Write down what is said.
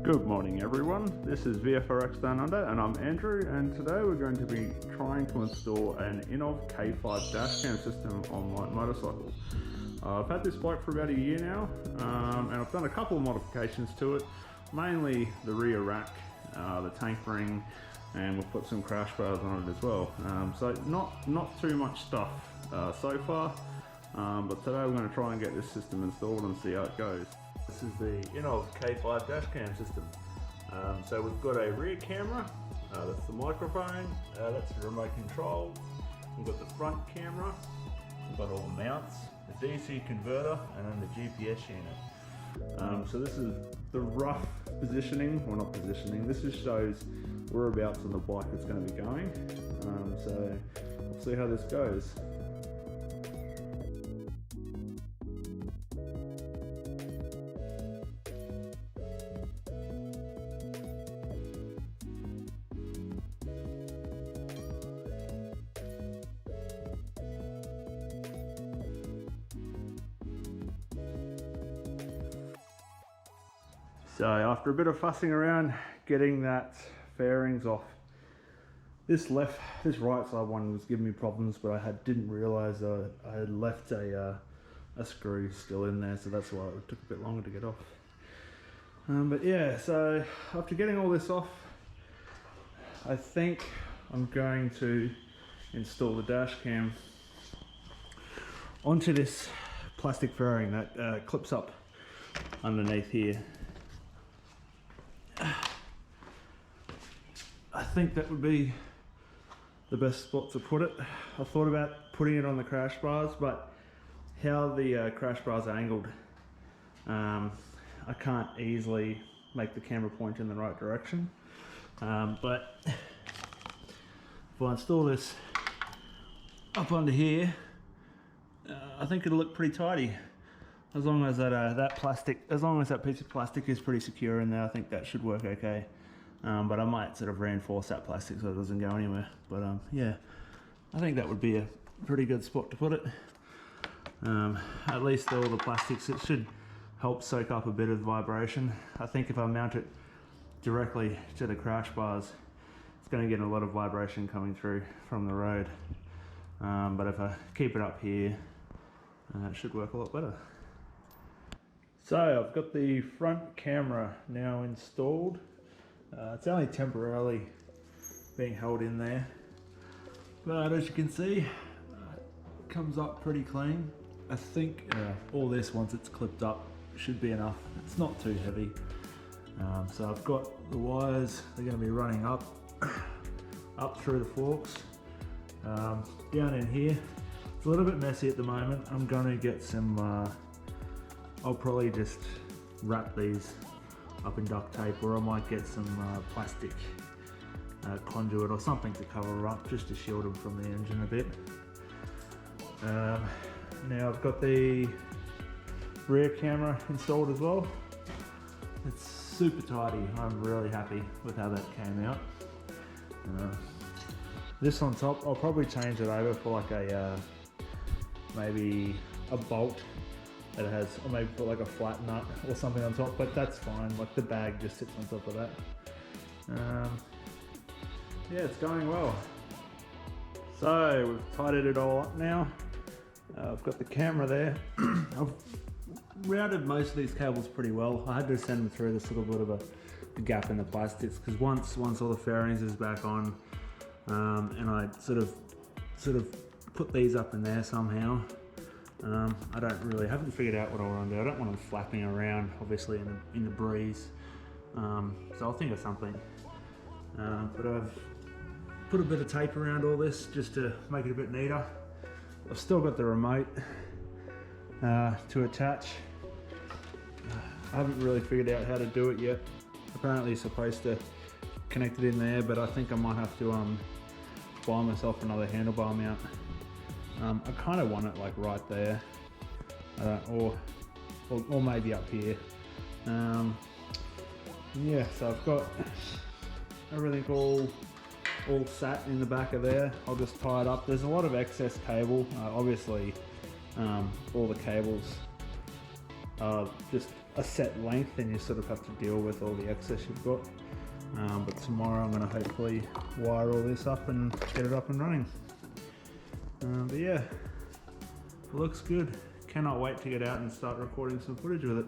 Good morning everyone, this is VFRX Down Under and I'm Andrew, and today we're going to be trying to install an Innovv K5 dashcam system on my motorcycle. I've had this bike for about a year now, and I've done a couple of modifications to it, mainly the rear rack, the tank ring, and we've put some crash bars on it as well. So not too much stuff so far, but today we're going to try and get this system installed and see how it goes. This is the Innovv K5 dashcam system. So we've got a rear camera, that's the microphone, that's the remote control. We've got the front camera, we've got all the mounts, the DC converter, and then the GPS unit. So this is the rough positioning, well not positioning, this just shows whereabouts on the bike it's going to be going. So we'll see how this goes. So after a bit of fussing around getting that fairings off, this right side one was giving me problems, but I didn't realise I had left a screw still in there, so that's why it took a bit longer to get off. But yeah, so after getting all this off, I think I'm going to install the dash cam onto this plastic fairing that clips up underneath here. I think that would be the best spot to put it. I thought about putting it on the crash bars, but how the crash bars are angled, I can't easily make the camera point in the right direction. But if I install this up under here, I think it'll look pretty tidy. As long as that piece of plastic is pretty secure in there, I think that should work okay. But I might sort of reinforce that plastic so it doesn't go anywhere. But yeah, I think that would be a pretty good spot to put it. At least all the plastics, it should help soak up a bit of vibration. I think if I mount it directly to the crash bars, it's going to get a lot of vibration coming through from the road. But if I keep it up here, it should work a lot better. So I've got the front camera now installed. It's only temporarily being held in there, but as you can see, it comes up pretty clean. I think all this, once it's clipped up, should be enough. It's not too heavy. So I've got the wires, they're going to be running up through the forks, down in here. It's a little bit messy at the moment. I'm going to get some, I'll probably just wrap these up in duct tape, or I might get some plastic conduit or something to cover up, just to shield them from the engine a bit. Now I've got the rear camera installed as well. It's super tidy. I'm really happy with how that came out. This on top, I'll probably change it over for like a maybe a bolt that it has, or maybe put like a flat nut or something on top, but that's fine. Like the bag just sits on top of that. Yeah, it's going well. So we've tidied it all up now. I've got the camera there. I've routed most of these cables pretty well. I had to send them through this little bit of a gap in the plastics, because once all the fairings is back on, and I sort of put these up in there somehow. I haven't figured out what I want to do. I don't want them flapping around, obviously, in the breeze. So I'll think of something. But I've put a bit of tape around all this just to make it a bit neater. I've still got the remote to attach. I haven't really figured out how to do it yet. Apparently it's supposed to connect it in there, but I think I might have to buy myself another handlebar mount. I kind of want it like right there, or maybe up here. Yeah, so I've got everything all sat in the back of there. I'll just tie it up. There's a lot of excess cable. Obviously, all the cables are just a set length, and you sort of have to deal with all the excess you've got. But tomorrow I'm going to hopefully wire all this up and get it up and running. But yeah, it looks good. Cannot wait to get out and start recording some footage with it.